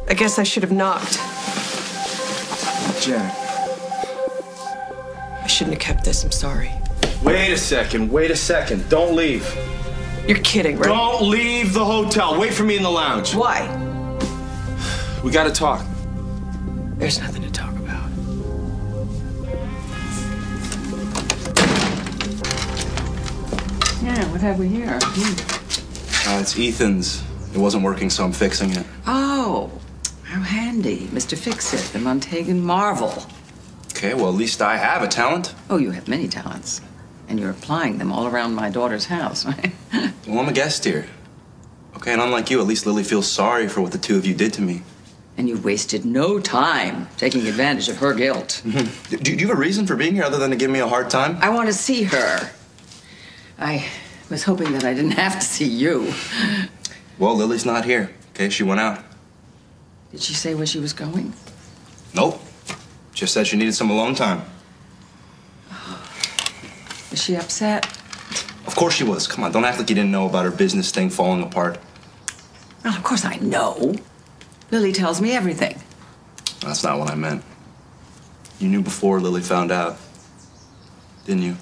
I guess I should have knocked. Janet. I shouldn't have kept this, I'm sorry. Wait a second. Don't leave. You're kidding, right? Don't leave the hotel. Wait for me in the lounge. Why? We gotta talk. There's nothing to talk about. Yeah, what have we here? It's Ethan's. It wasn't working, so I'm fixing it. Oh, how handy. Mr. Fix-It, the Montagan marvel. Okay, well, at least I have a talent. Oh, you have many talents. And you're applying them all around my daughter's house, right? Well, I'm a guest here. Okay, and unlike you, at least Lily feels sorry for what the two of you did to me. And you wasted no time taking advantage of her guilt. Mm-hmm. Do you have a reason for being here other than to give me a hard time? I want to see her. I was hoping that I didn't have to see you. Well, Lily's not here. Okay, she went out. Did she say where she was going? Nope. Just said she needed some alone time. Is she upset? Of course she was. Come on, don't act like you didn't know about her business thing falling apart. Well, of course I know. Lily tells me everything. That's not what I meant. You knew before Lily found out, didn't you?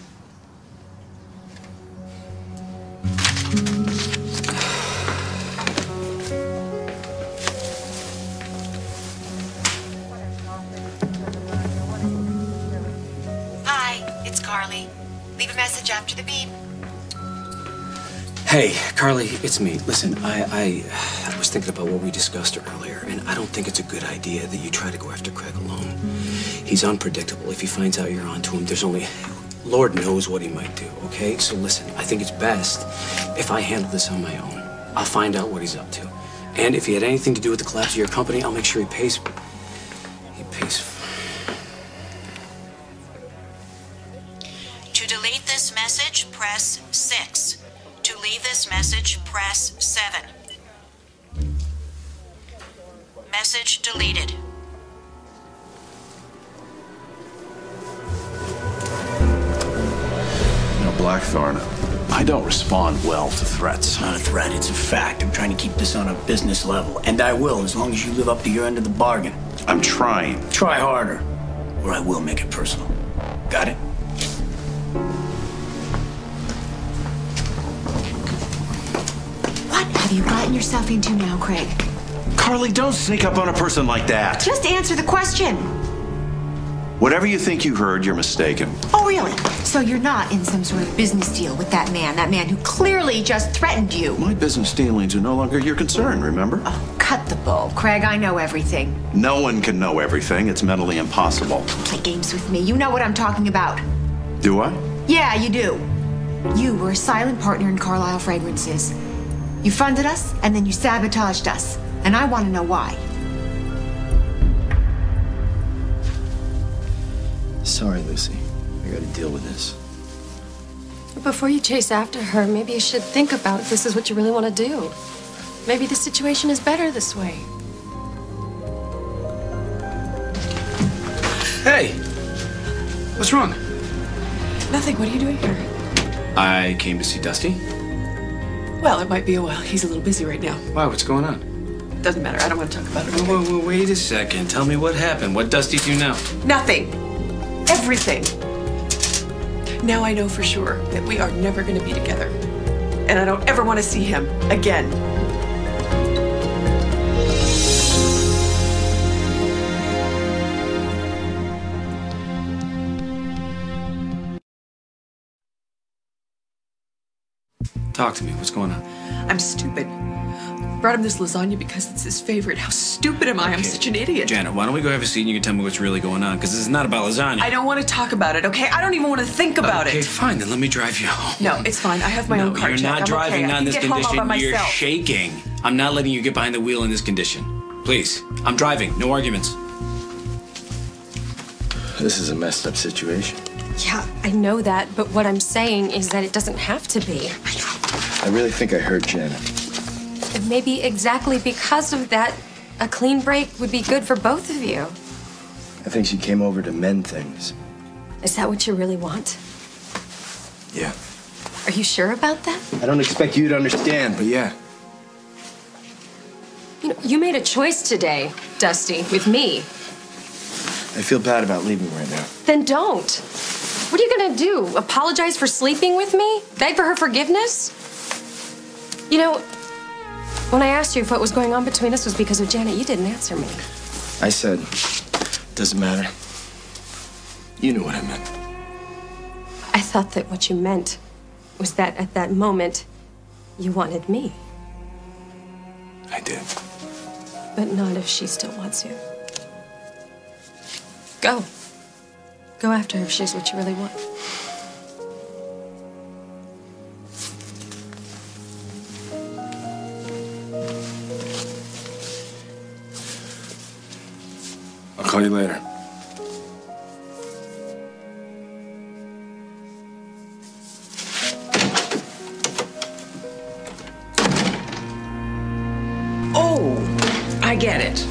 Hi, it's Carly. Leave a message after the beep. Hey, Carly, it's me. Listen, I was thinking about what we discussed earlier, and I don't think it's a good idea that you try to go after Craig alone. He's unpredictable. If he finds out you're onto him, there's only... Lord knows what he might do, okay? So listen, I think it's best if I handle this on my own. I'll find out what he's up to. And if he had anything to do with the collapse of your company, I'll make sure he pays... To delete this message, press 6. To leave this message, press 7. Message deleted. You know, Blackthorn, I don't respond well to threats. It's not a threat, it's a fact. I'm trying to keep this on a business level, and I will, as long as you live up to your end of the bargain. I'm trying. Try harder, or I will make it personal. Got it? What have you gotten yourself into now, Craig? Carly, don't sneak up on a person like that. Just answer the question. Whatever you think you heard, you're mistaken. Oh, really? So you're not in some sort of business deal with that man who clearly just threatened you. My business dealings are no longer your concern, remember? Oh, cut the bull, Craig. I know everything. No one can know everything. It's mentally impossible. Don't play games with me. You know what I'm talking about. Do I? Yeah, you do. You were a silent partner in Carlisle Fragrances. You funded us, and then you sabotaged us. And I want to know why. Sorry, Lucy. I gotta deal with this. Before you chase after her, maybe you should think about if this is what you really want to do. Maybe the situation is better this way. Hey! What's wrong? Nothing. What are you doing here? I came to see Dusty. Well, it might be a while. He's a little busy right now. Why, what's going on? Doesn't matter. I don't want to talk about it. Okay? Whoa, wait a second. Tell me what happened. What Dusty do now? Nothing. Everything. Now I know for sure that we are never going to be together. And I don't ever want to see him again. Talk to me. What's going on? I'm stupid. Brought him this lasagna because it's his favorite. How stupid am I? I'm such an idiot. Janet, why don't we go have a seat and you can tell me what's really going on? Because this is not about lasagna. I don't want to talk about it, okay? I don't even want to think about it. Okay, fine. Then let me drive you home. No, it's fine. I have my own car. You're not I'm driving okay. on this I can get home all condition. by You're myself. shaking. I'm not letting you get behind the wheel in this condition. Please. I'm driving. No arguments. This is a messed up situation. Yeah, I know that, but what I'm saying is that it doesn't have to be. I really think I heard Janet. And maybe exactly because of that, a clean break would be good for both of you. I think she came over to mend things. Is that what you really want? Yeah. Are you sure about that? I don't expect you to understand, but yeah. Listen, you made a choice today, Dusty, with me. I feel bad about leaving right now. Then don't. What are you gonna do? Apologize for sleeping with me? Beg for her forgiveness? You know, when I asked you if what was going on between us was because of Janet, you didn't answer me. I said, doesn't matter. You knew what I meant. I thought that what you meant was that at that moment, you wanted me. I did. But not if she still wants you. Go. Go after her if she's what you really want. I'll call you later. I get it.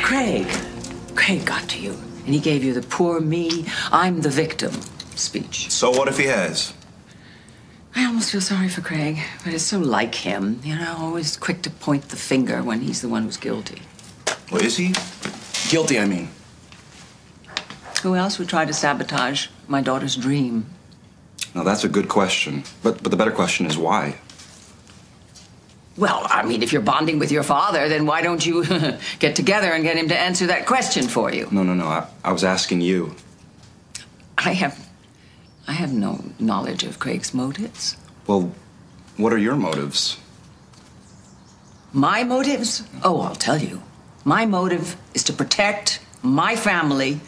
Craig got to you, and he gave you the poor me, I'm the victim speech. So what if he has? I almost feel sorry for Craig, but it's so like him, you know, always quick to point the finger when he's the one who's guilty. Well, is he? Guilty, I mean. Who else would try to sabotage my daughter's dream? Now, that's a good question. But the better question is why? Well, I mean, if you're bonding with your father, then why don't you get together and get him to answer that question for you? No. I was asking you. I have no knowledge of Craig's motives. Well, what are your motives? My motives? Oh, I'll tell you. My motive is to protect my family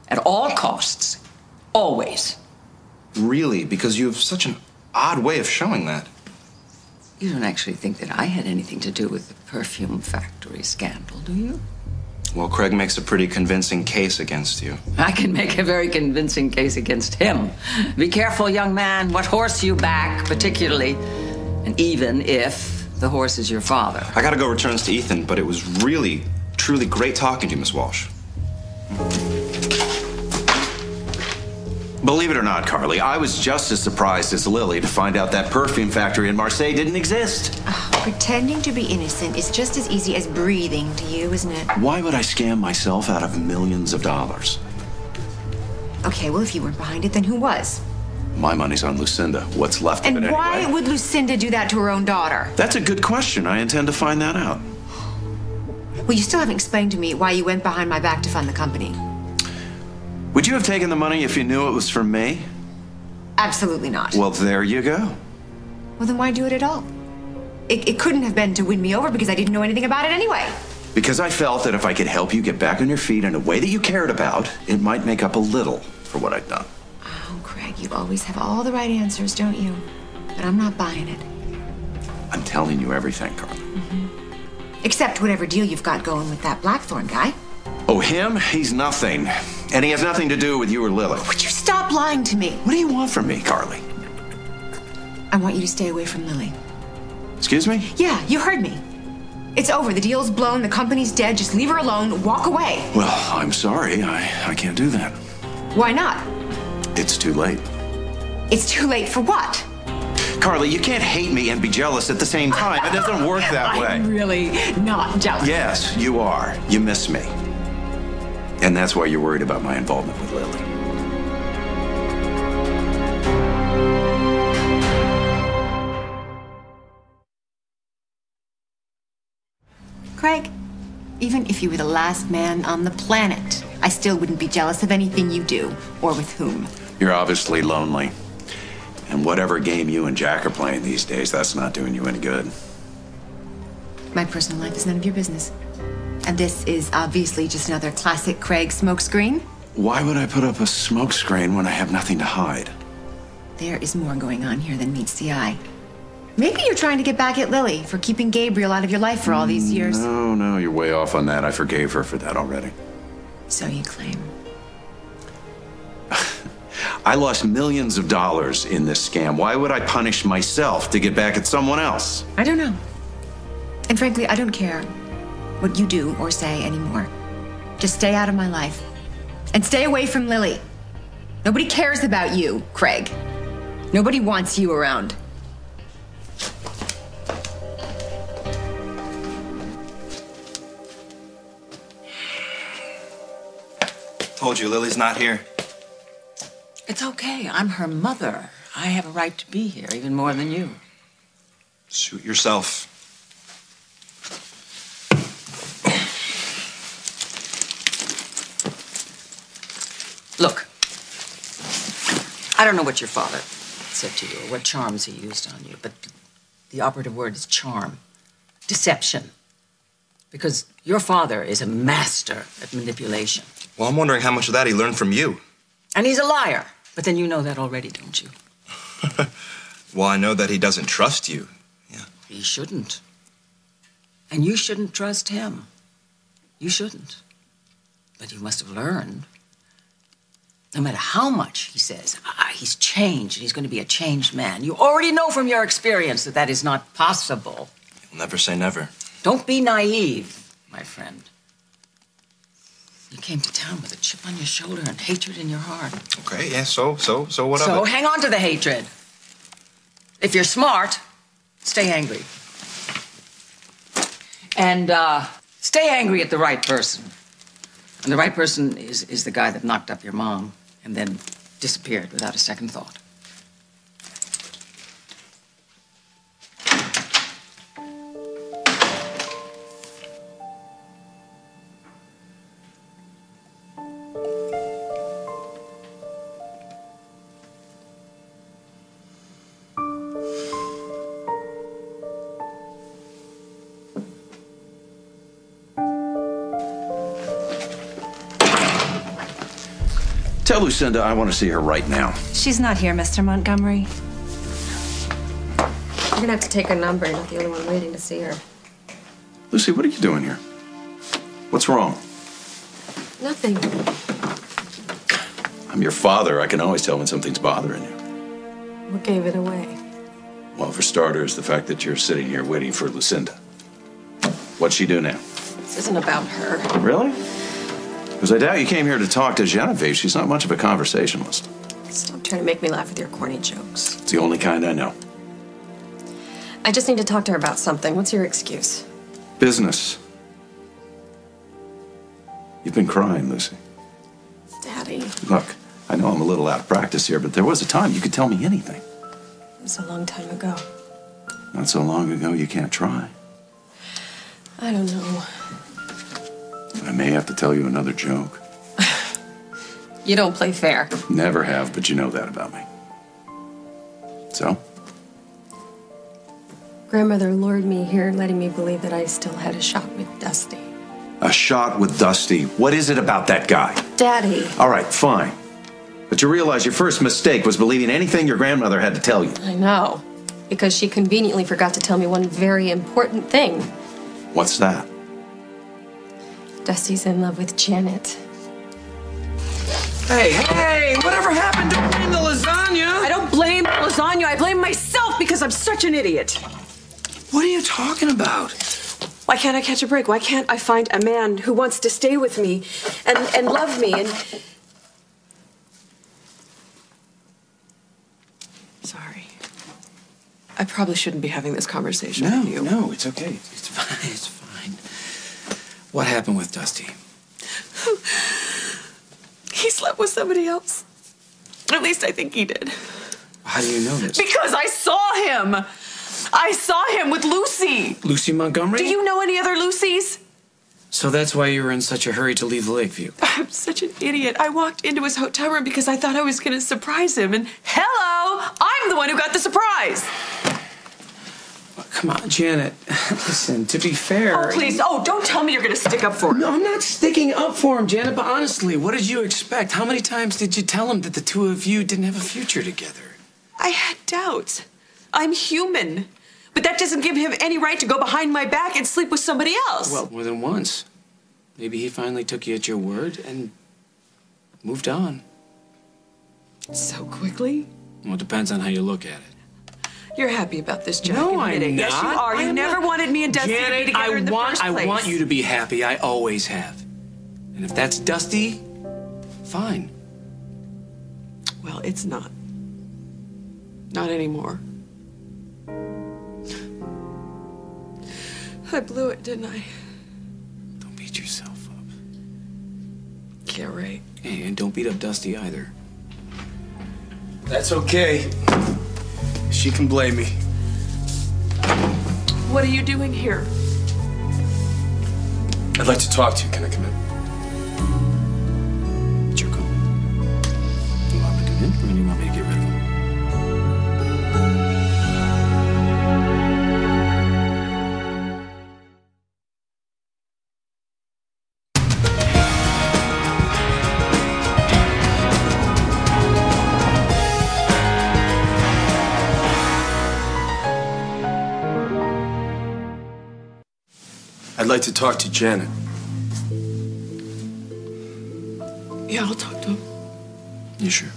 at all costs. Always. Really? Because you have such an odd way of showing that. You don't actually think that I had anything to do with the perfume factory scandal, do you? Well, Craig makes a pretty convincing case against you. I can make a very convincing case against him. Be careful, young man, what horse you back, particularly, and even if the horse is your father. I gotta go returns to Ethan, but it was really, truly great talking to you, Miss Walsh. Believe it or not, Carly, I was just as surprised as Lily to find out that perfume factory in Marseille didn't exist. Pretending to be innocent is just as easy as breathing to you, isn't it? Why would I scam myself out of millions of dollars? Okay, well, if you weren't behind it, then who was? My money's on Lucinda. What's left of it And anyway. why would Lucinda do that to her own daughter? That's a good question. I intend to find that out. Well, you still haven't explained to me why you went behind my back to fund the company. Would you have taken the money if you knew it was from me? Absolutely not. Well, there you go. Well, then why do it at all? It couldn't have been to win me over because I didn't know anything about it anyway. Because I felt that if I could help you get back on your feet in a way that you cared about, it might make up a little for what I'd done. Oh, Craig, you always have all the right answers, don't you? But I'm not buying it. I'm telling you everything, Carly. Except whatever deal you've got going with that Blackthorn guy. Oh, him? He's nothing. And he has nothing to do with you or Lily. Would you stop lying to me? What do you want from me, Carly? I want you to stay away from Lily. Excuse me? Yeah, you heard me. It's over. The deal's blown. The company's dead. Just leave her alone. Walk away. Well, I'm sorry. I can't do that. Why not? It's too late. It's too late for what? Carly, you can't hate me and be jealous at the same time. It doesn't work that way. I'm really not jealous. Yes, you are. You miss me. And that's why you're worried about my involvement with Lily. Craig, even if you were the last man on the planet, I still wouldn't be jealous of anything you do, or with whom. You're obviously lonely. And whatever game you and Jack are playing these days, that's not doing you any good. My personal life is none of your business. And this is obviously just another classic Craig smokescreen. Why would I put up a smokescreen when I have nothing to hide? There is more going on here than meets the eye. Maybe you're trying to get back at Lily for keeping Gabriel out of your life for all these years. No, you're way off on that. I forgave her for that already. So you claim. I lost millions of dollars in this scam. Why would I punish myself to get back at someone else? I don't know. And frankly, I don't care what you do or say anymore. Just stay out of my life. And stay away from Lily. Nobody cares about you, Craig. Nobody wants you around. told you, Lily's not here. It's okay. I'm her mother. I have a right to be here, even more than you. Suit yourself. Look, I don't know what your father said to you or what charms he used on you, but the operative word is charm, deception. Because your father is a master at manipulation. Well, I'm wondering how much of that he learned from you. And he's a liar. But then you know that already, don't you? Well, I know that he doesn't trust you. Yeah. He shouldn't. And you shouldn't trust him. You shouldn't. But you must have learned. No matter how much he says, he's changed, he's going to be a changed man. You already know from your experience that that is not possible. Never say never. Don't be naive, my friend. You came to town with a chip on your shoulder and hatred in your heart. Okay, yeah, so what of it? So hang on to the hatred. If you're smart, stay angry. And stay angry at the right person. And the right person is the guy that knocked up your mom and then disappeared without a second thought. Tell Lucinda I want to see her right now. She's not here, Mr. Montgomery. You're gonna have to take her number. You're not the only one waiting to see her. Lucy, what are you doing here? What's wrong? Nothing. I'm your father. I can always tell when something's bothering you. What gave it away? Well, for starters, the fact that you're sitting here waiting for Lucinda. What'd she do now? This isn't about her. Really? Because I doubt you came here to talk to Genevieve. She's not much of a conversationalist. Stop trying to make me laugh with your corny jokes. It's the only kind I know. I just need to talk to her about something. What's your excuse? Business. You've been crying, Lucy. Daddy. Look, I know I'm a little out of practice here, but there was a time you could tell me anything. It was a long time ago. Not so long ago, you can't try. I don't know. I may have to tell you another joke. You don't play fair. Never have, but you know that about me. So? Grandmother lured me here, letting me believe that I still had a shot with Dusty. A shot with Dusty. What is it about that guy? Daddy. All right, fine. But you realize your first mistake was believing anything your grandmother had to tell you. I know. Because she conveniently forgot to tell me one very important thing. What's that? Dusty's in love with Janet. Hey, whatever happened to blame the lasagna? I don't blame lasagna. I blame myself because I'm such an idiot. What are you talking about? Why can't I catch a break? Why can't I find a man who wants to stay with me and love me and... Sorry. I probably shouldn't be having this conversation with you. No, it's okay. It's fine. It's fine. What happened with Dusty? He slept with somebody else. At least I think he did. How do you know this? Because I saw him. I saw him with Lucy. Lucy Montgomery? Do you know any other Lucys? So that's why you were in such a hurry to leave the Lakeview. I'm such an idiot. I walked into his hotel room because I thought I was going to surprise him. And hello, I'm the one who got the surprise. Come on, Janet. Listen, to be fair... Oh, please. Oh, don't tell me you're going to stick up for him. No, I'm not sticking up for him, Janet, but honestly, what did you expect? How many times did you tell him that the two of you didn't have a future together? I had doubts. I'm human. But that doesn't give him any right to go behind my back and sleep with somebody else. Well, more than once. Maybe he finally took you at your word and moved on. So quickly? Well, it depends on how you look at it. You're happy about this, Jack. No, I'm not. not. Yes, you are. You never wanted me and Dusty to be together in the first place. I want you to be happy. I always have. And if that's Dusty, fine. Well, it's not. Not anymore. I blew it, didn't I? Don't beat yourself up. Yeah, right. Hey, and don't beat up Dusty either. That's okay. She can blame me. What are you doing here? I'd like to talk to you. Can I come in? It's your call. You want me to come in, or do you want me to get rid of him? I'd like to talk to Janet. Yeah, I'll talk to him. You sure?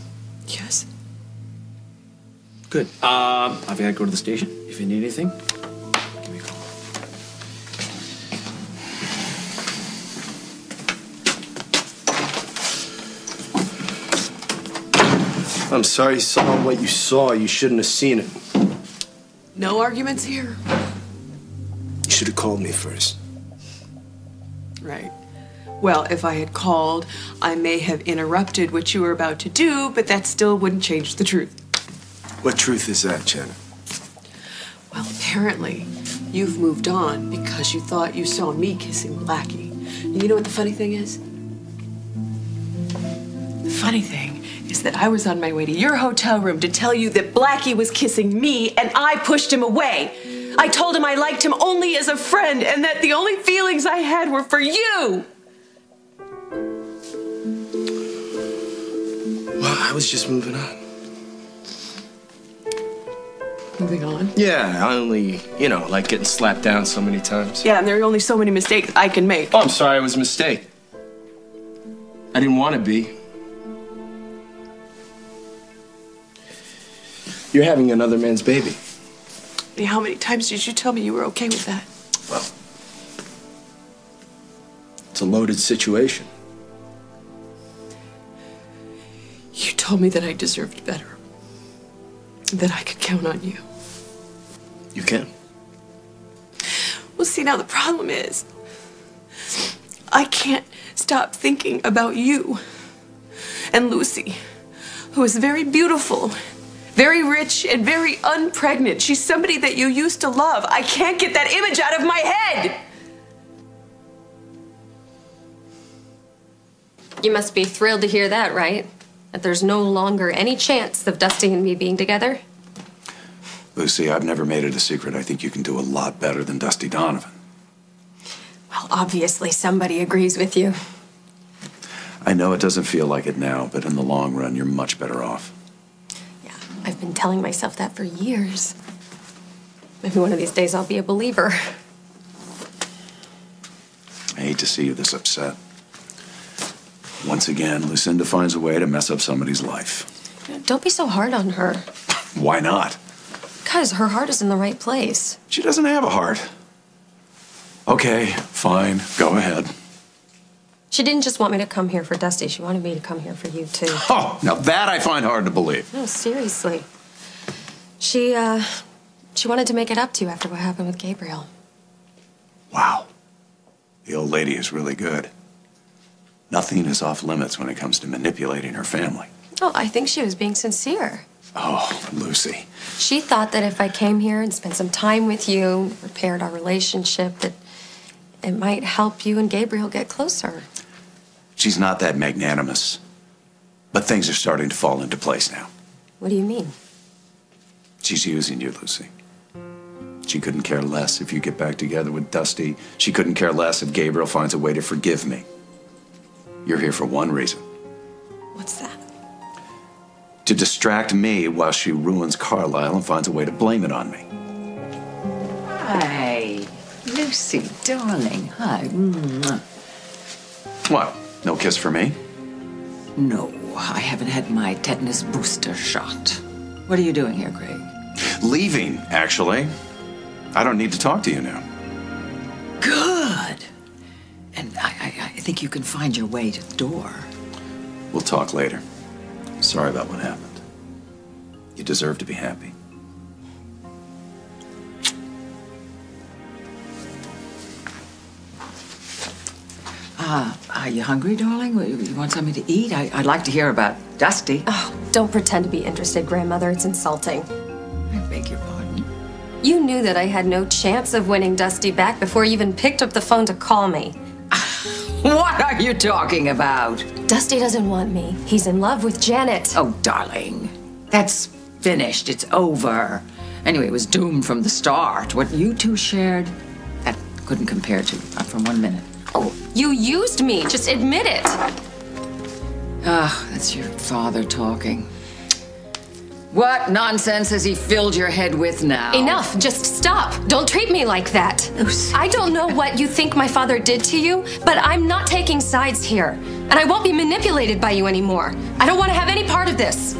Yes. Good. I've got to go to the station. If you need anything, give me a call. I'm sorry you saw what you saw. You shouldn't have seen it. No arguments here. You should have called me first. Right. Well, if I had called, I may have interrupted what you were about to do, but that still wouldn't change the truth. What truth is that, Janet? Well, apparently, you've moved on because you thought you saw me kissing Blackie. And you know what the funny thing is? The funny thing is that I was on my way to your hotel room to tell you that Blackie was kissing me, and I pushed him away. I told him I liked him only as a friend, and that the only feelings I had were for you. Well, I was just moving on. Moving on? Yeah, I only, like getting slapped down so many times. Yeah, and there are only so many mistakes I can make. Oh, I'm sorry, it was a mistake. I didn't want to be. You're having another man's baby. How many times did you tell me you were okay with that? Well, it's a loaded situation. You told me that I deserved better. That I could count on you. You can. Well, see, now the problem is, I can't stop thinking about you and Lucy, who is very beautiful, very rich, and very unpregnant. She's somebody that you used to love. I can't get that image out of my head. You must be thrilled to hear that, right? That there's no longer any chance of Dusty and me being together? Lucy, I've never made it a secret. I think you can do a lot better than Dusty Donovan. Well, obviously somebody agrees with you. I know it doesn't feel like it now, but in the long run, you're much better off. Yeah, I've been telling myself that for years. Maybe one of these days I'll be a believer. I hate to see you this upset. Once again, Lucinda finds a way to mess up somebody's life. Don't be so hard on her. Why not? Because her heart is in the right place. She doesn't have a heart. Okay, fine. Go ahead. She didn't just want me to come here for Dusty. She wanted me to come here for you, too. Oh, now that I find hard to believe. No, seriously. She wanted to make it up to you after what happened with Gabriel. Wow. The old lady is really good. Nothing is off limits when it comes to manipulating her family. Oh, I think she was being sincere. Oh, Lucy. She thought that if I came here and spent some time with you, repaired our relationship, that it might help you and Gabriel get closer. She's not that magnanimous. But things are starting to fall into place now. What do you mean? She's using you, Lucy. She couldn't care less if you get back together with Dusty. She couldn't care less if Gabriel finds a way to forgive me. You're here for one reason. What's that? To distract me while she ruins Carlisle and finds a way to blame it on me. Hi, Lucy, darling. Hi. Mwah. What? No kiss for me? No, I haven't had my tetanus booster shot. What are you doing here, Craig? Leaving, actually. I don't need to talk to you now. Good. And I think you can find your way to the door. We'll talk later. Sorry about what happened. You deserve to be happy. Are you hungry, darling? You want something to eat? I'd like to hear about Dusty. Oh, don't pretend to be interested, Grandmother. It's insulting. I beg your pardon? You knew that I had no chance of winning Dusty back before you even picked up the phone to call me. What are you talking about? Dusty doesn't want me. He's in love with Janet. Oh, darling. That's finished. It's over. Anyway, it was doomed from the start. What you two shared, that couldn't compare to, not for 1 minute. Oh, you used me. Just admit it. Ah, that's your father talking. What nonsense has he filled your head with now? Enough. Just stop. Don't treat me like that. Lucy. I don't know what you think my father did to you, but I'm not taking sides here. And I won't be manipulated by you anymore. I don't want to have any part of this.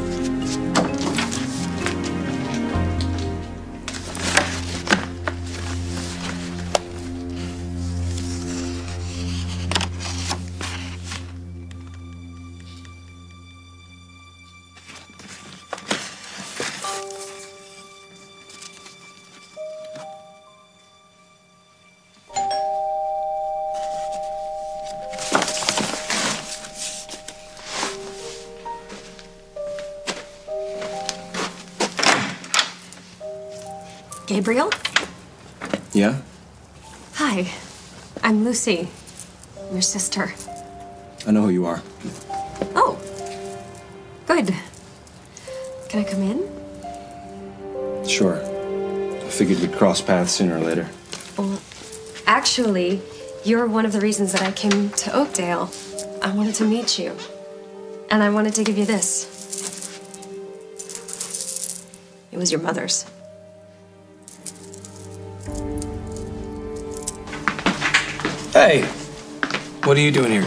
Gabriel? Yeah? Hi. I'm Lucy. I'm your sister. I know who you are. Oh. Good. Can I come in? Sure. I figured we'd cross paths sooner or later. Well, actually, you're one of the reasons that I came to Oakdale. I wanted to meet you. And I wanted to give you this. It was your mother's. Hey, what are you doing here?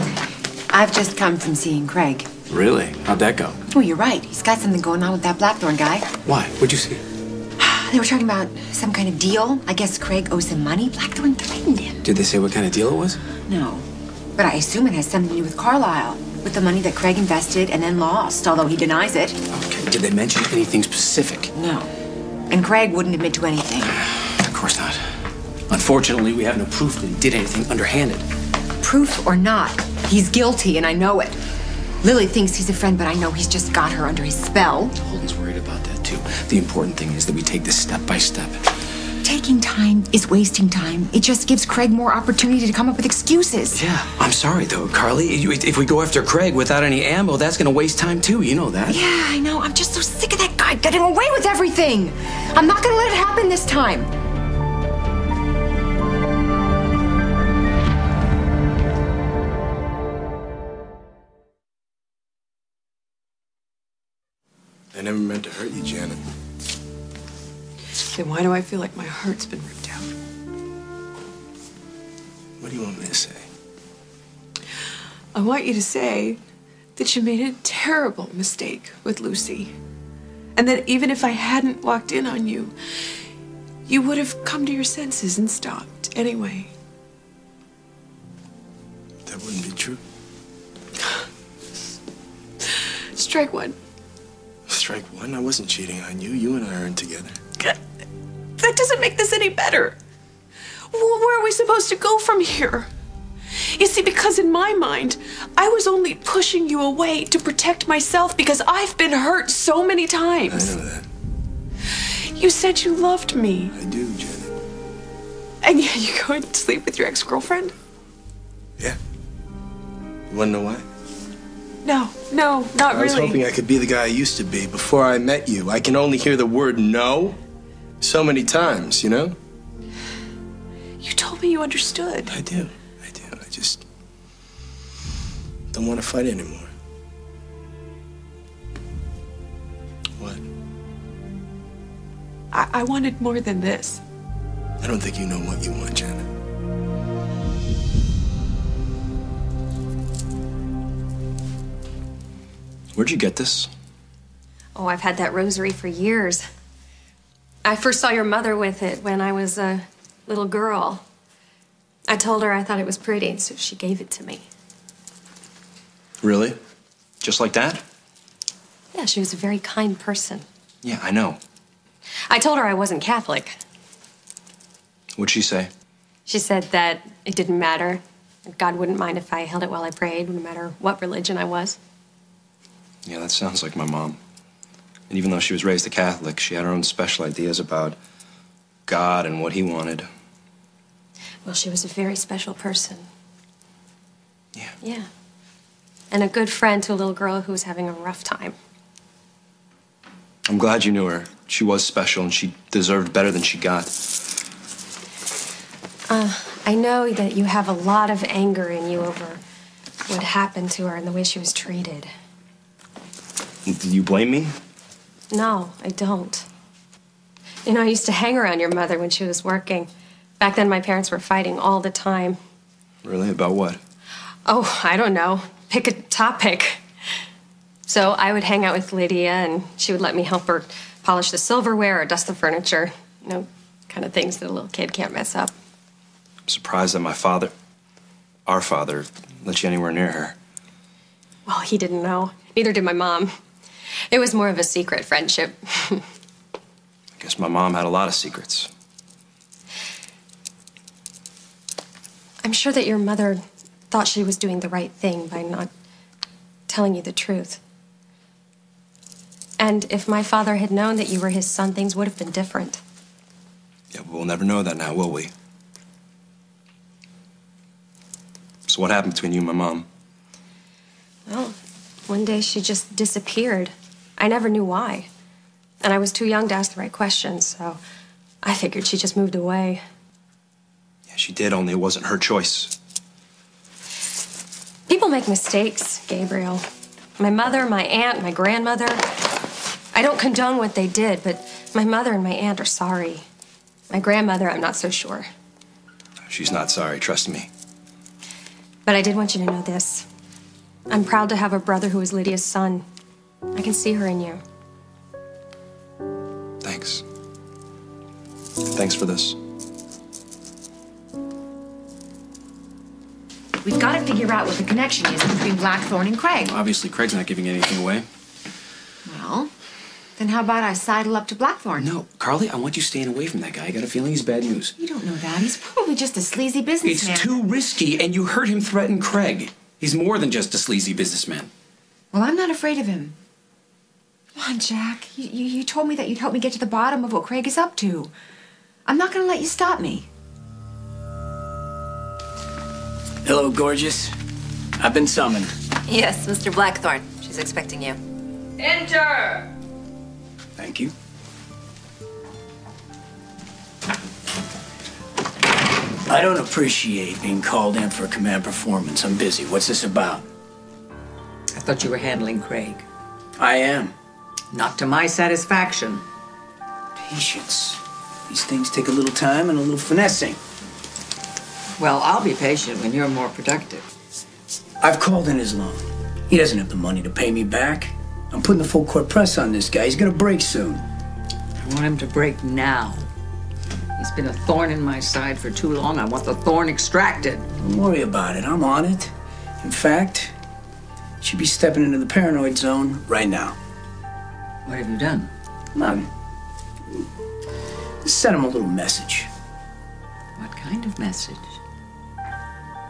I've just come from seeing Craig. Really? How'd that go? Oh, you're right. He's got something going on with that Blackthorn guy. Why? What'd you see? They were talking about some kind of deal. I guess Craig owes him money. Blackthorn threatened him. Did they say what kind of deal it was? No. But I assume it has something to do with Carlisle. With the money that Craig invested and then lost, although he denies it. Okay. Did they mention anything specific? No. And Craig wouldn't admit to anything. Of course not. Unfortunately, we have no proof that he did anything underhanded. Proof or not, he's guilty, and I know it. Lily thinks he's a friend, but I know he's just got her under his spell. Holden's worried about that, too. The important thing is that we take this step by step. Taking time is wasting time. It just gives Craig more opportunity to come up with excuses. Yeah, I'm sorry, though, Carly. If we go after Craig without any ammo, that's going to waste time, too. You know that. Yeah, I know. I'm just so sick of that guy getting away with everything. I'm not going to let it happen this time. I never meant to hurt you, Janet. Then why do I feel like my heart's been ripped out? What do you want me to say? I want you to say that you made a terrible mistake with Lucy. And that even if I hadn't walked in on you, you would have come to your senses and stopped anyway. That wouldn't be true. Strike one. Strike one? I wasn't cheating on you. You and I aren't together. That doesn't make this any better. Where are we supposed to go from here? You see, because in my mind, I was only pushing you away to protect myself because I've been hurt so many times. I know that. You said you loved me. I do, Janet. And yet you're going to sleep with your ex-girlfriend? Yeah. You want to know why? No, not really. I was hoping I could be the guy I used to be before I met you. I can only hear the word no so many times, you know? You told me you understood. I do. I just don't want to fight anymore. What? I wanted more than this. I don't think you know what you want, Janet. Where'd you get this? Oh, I've had that rosary for years. I first saw your mother with it when I was a little girl. I told her I thought it was pretty, so she gave it to me. Really? Just like that? Yeah, she was a very kind person. Yeah, I know. I told her I wasn't Catholic. What'd she say? She said that it didn't matter, God wouldn't mind if I held it while I prayed, no matter what religion I was. Yeah, that sounds like my mom. And even though she was raised a Catholic, she had her own special ideas about God and what he wanted. Well, she was a very special person. Yeah. Yeah. And a good friend to a little girl who was having a rough time. I'm glad you knew her. She was special, and she deserved better than she got. I know that you have a lot of anger in you over what happened to her and the way she was treated. Do you blame me? No, I don't. You know, I used to hang around your mother when she was working. Back then, my parents were fighting all the time. Really? About what? Oh, I don't know. Pick a topic. So I would hang out with Lydia, and she would let me help her polish the silverware or dust the furniture. You know, kind of things that a little kid can't mess up. I'm surprised that our father, let you anywhere near her. Well, he didn't know. Neither did my mom. It was more of a secret friendship. I guess my mom had a lot of secrets. I'm sure that your mother thought she was doing the right thing by not telling you the truth. And if my father had known that you were his son, things would have been different. Yeah, but we'll never know that now, will we? So what happened between you and my mom? Well, one day she just disappeared. I never knew why. And I was too young to ask the right questions, so I figured she just moved away. Yeah, she did, only it wasn't her choice. People make mistakes, Gabriel. My mother, my aunt, my grandmother. I don't condone what they did, but my mother and my aunt are sorry. My grandmother, I'm not so sure. She's not sorry, trust me. But I did want you to know this. I'm proud to have a brother who is Lydia's son. I can see her in you. Thanks. Thanks for this. We've got to figure out what the connection is between Blackthorn and Craig. Obviously, Craig's not giving anything away. Well, then how about I sidle up to Blackthorn? No, Carly, I want you staying away from that guy. I got a feeling he's bad news. You don't know that. He's probably just a sleazy businessman. It's too risky, and you heard him threaten Craig. He's more than just a sleazy businessman. Well, I'm not afraid of him. Come on, Jack. You told me that you'd help me get to the bottom of what Craig is up to. I'm not going to let you stop me. Hello, gorgeous. I've been summoned. Yes, Mr. Blackthorn. She's expecting you. Enter! Thank you. I don't appreciate being called in for a command performance. I'm busy. What's this about? I thought you were handling Craig. I am. Not to my satisfaction. Patience. These things take a little time and a little finessing. Well, I'll be patient when you're more productive. I've called in his loan. He doesn't have the money to pay me back. I'm putting the full court press on this guy. He's gonna break soon. I want him to break now. He's been a thorn in my side for too long. I want the thorn extracted. Don't worry about it. I'm on it. In fact, you should be stepping into the paranoid zone right now. What have you done? Nothing. Just send him a little message. What kind of message?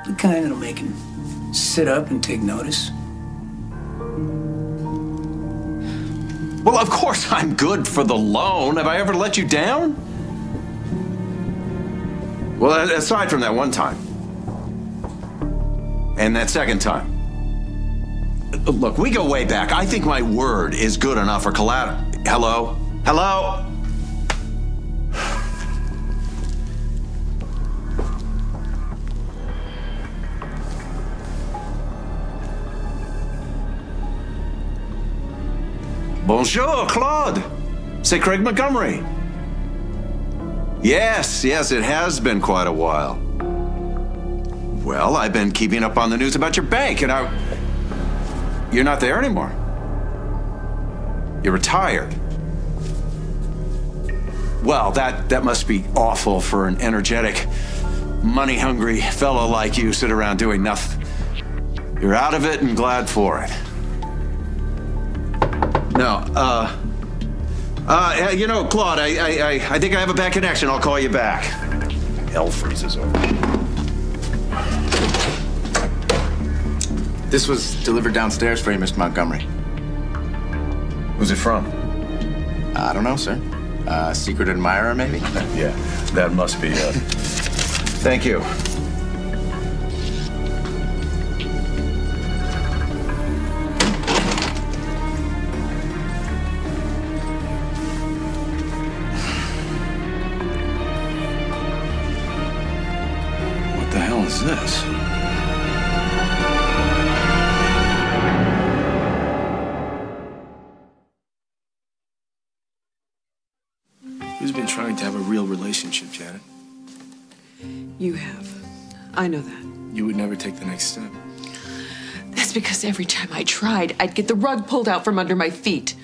The kind that'll make him sit up and take notice. Well, of course I'm good for the loan. Have I ever let you down? Well, aside from that one time. And that second time. Look, we go way back. I think my word is good enough for collateral. Hello? Hello? Bonjour, Claude. C'est Craig Montgomery. Yes, it has been quite a while. Well, I've been keeping up on the news about your bank, and you're not there anymore. You're retired. Well, that must be awful for an energetic, money-hungry fellow like you sit around doing nothing. You're out of it and glad for it. No, you know, Claude, I think I have a bad connection. I'll call you back. Hell freezes over. This was delivered downstairs for you, Mr. Montgomery. Who's it from? I don't know, sir. Secret admirer, maybe? Yeah, that must be it. Thank you. What the hell is this? Who's been trying to have a real relationship, Janet? You have. I know that. You would never take the next step. That's because every time I tried, I'd get the rug pulled out from under my feet.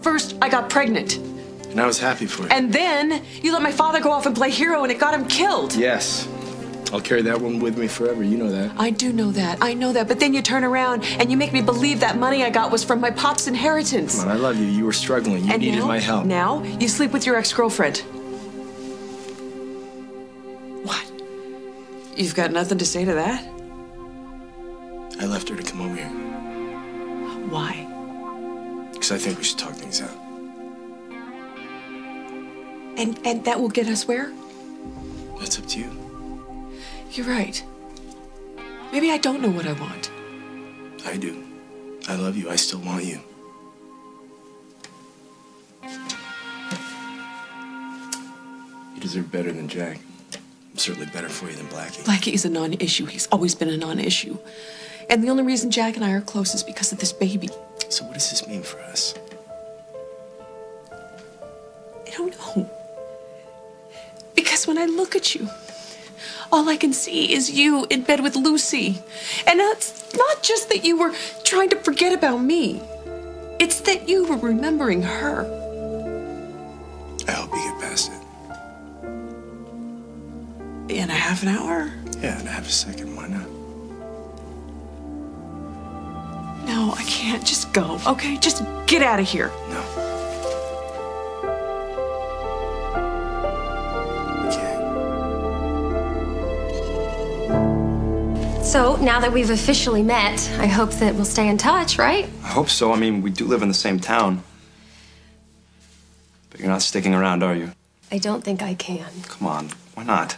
First, I got pregnant. And I was happy for you. And then, you let my father go off and play hero and it got him killed. Yes. I'll carry that one with me forever. You know that. I do know that. I know that. But then you turn around and you make me believe that money I got was from my pop's inheritance. Come on, I love you. You were struggling. You needed my help. Now, you sleep with your ex-girlfriend. What? You've got nothing to say to that? I left her to come over here. Why? Because I think we should talk things out. And that will get us where? That's up to you. You're right. Maybe I don't know what I want. I do. I love you. I still want you. You deserve better than Jack. I'm certainly better for you than Blackie. Blackie is a non-issue. He's always been a non-issue. And the only reason Jack and I are close is because of this baby. So what does this mean for us? I don't know. Because when I look at you, all I can see is you in bed with Lucy. And it's not just that you were trying to forget about me. It's that you were remembering her. I hope you get past it. In a half an hour? Yeah, in a half a second. Why not? No, I can't. Just go, okay? Just get out of here. No. So, now that we've officially met, I hope that we'll stay in touch, right? I hope so. I mean, we do live in the same town. But you're not sticking around, are you? I don't think I can. Come on, why not?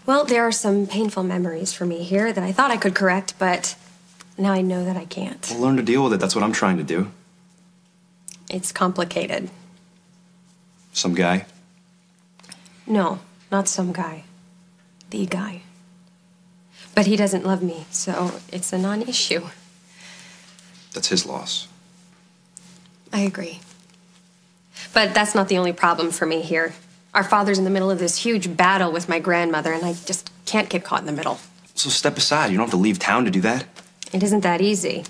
Well, there are some painful memories for me here that I thought I could correct, but now I know that I can't. Well, learn to deal with it. That's what I'm trying to do. It's complicated. Some guy? No, not some guy. The guy. But he doesn't love me, so it's a non-issue. That's his loss. I agree. But that's not the only problem for me here. Our father's in the middle of this huge battle with my grandmother, and I just can't get caught in the middle. So step aside. You don't have to leave town to do that. It isn't that easy.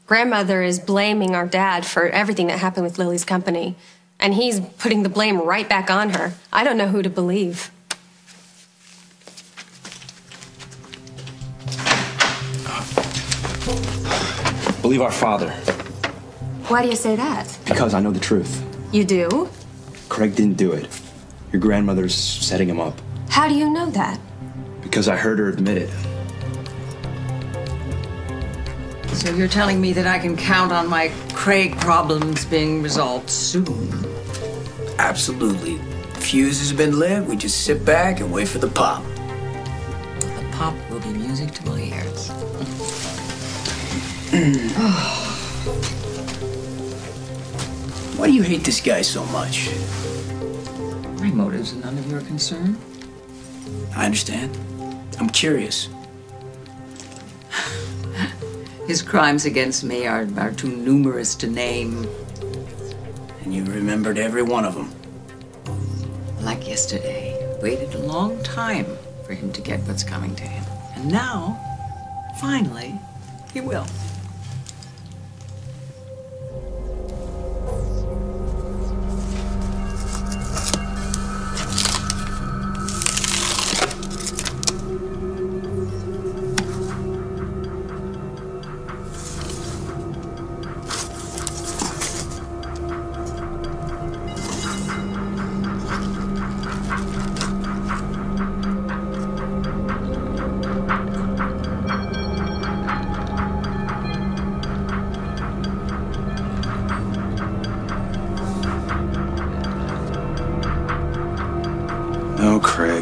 Grandmother is blaming our dad for everything that happened with Lily's company, and he's putting the blame right back on her. I don't know who to believe. Believe our father. Why do you say that? Because I know the truth. You do? Craig didn't do it. Your grandmother's setting him up. How do you know that? Because I heard her admit it. So you're telling me that I can count on my Craig problems being resolved soon? Absolutely. Fuse has been lit. We just sit back and wait for the pop. The pop will be music to my ears. Why do you hate this guy so much? My motives are none of your concern. I understand. I'm curious. His crimes against me are too numerous to name. And you remembered every one of them. Like yesterday, waited a long time for him to get what's coming to him. And now, finally, he will.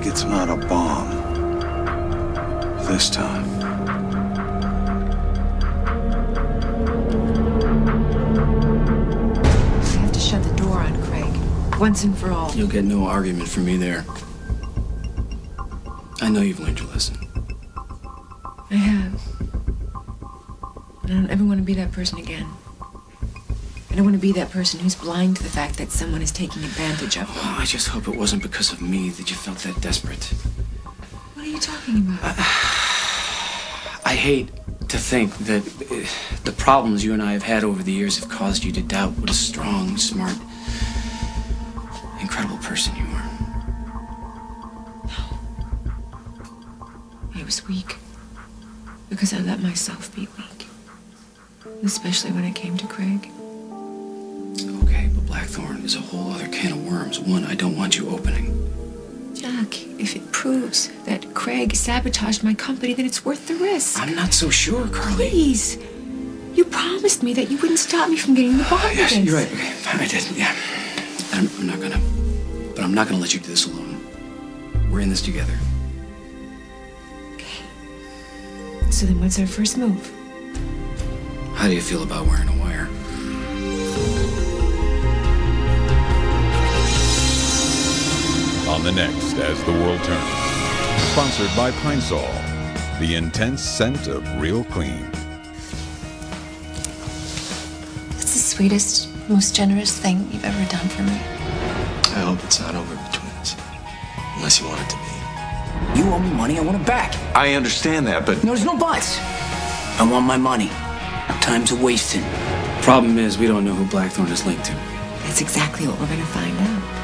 like it's not a bomb. This time. I have to shut the door on Craig, once and for all. You'll get no argument from me there. I know you've learned your lesson. I have. But I don't ever want to be that person again. I don't want to be that person who's blind to the fact that someone is taking advantage of them. Oh, I just hope it wasn't because of me that you felt that desperate. What are you talking about? I hate to think that the problems you and I have had over the years have caused you to doubt what a strong, smart, incredible person you are. I was weak because I let myself be weak. Especially when it came to Craig. Okay, but Blackthorn is a whole other can of worms. One I don't want you opening. Jack, if it proves that Craig sabotaged my company, then it's worth the risk. I'm not so sure, Carly. Please. You promised me that you wouldn't stop me from getting the bond. Yes, you're right. Okay, I did, yeah. I'm not gonna... But I'm not gonna let you do this alone. We're in this together. Okay. So then what's our first move? How do you feel about wearing a wire? On the next As the World Turns. Sponsored by Pine Sol, the intense scent of real clean. It's the sweetest, most generous thing you've ever done for me. I hope it's not over between us. Unless you want it to be. You owe me money, I want it back. I understand that, but... No, there's no buts. I want my money. Time's a wasting. Problem is, we don't know who Blackthorn is linked to. That's exactly what we're gonna find out.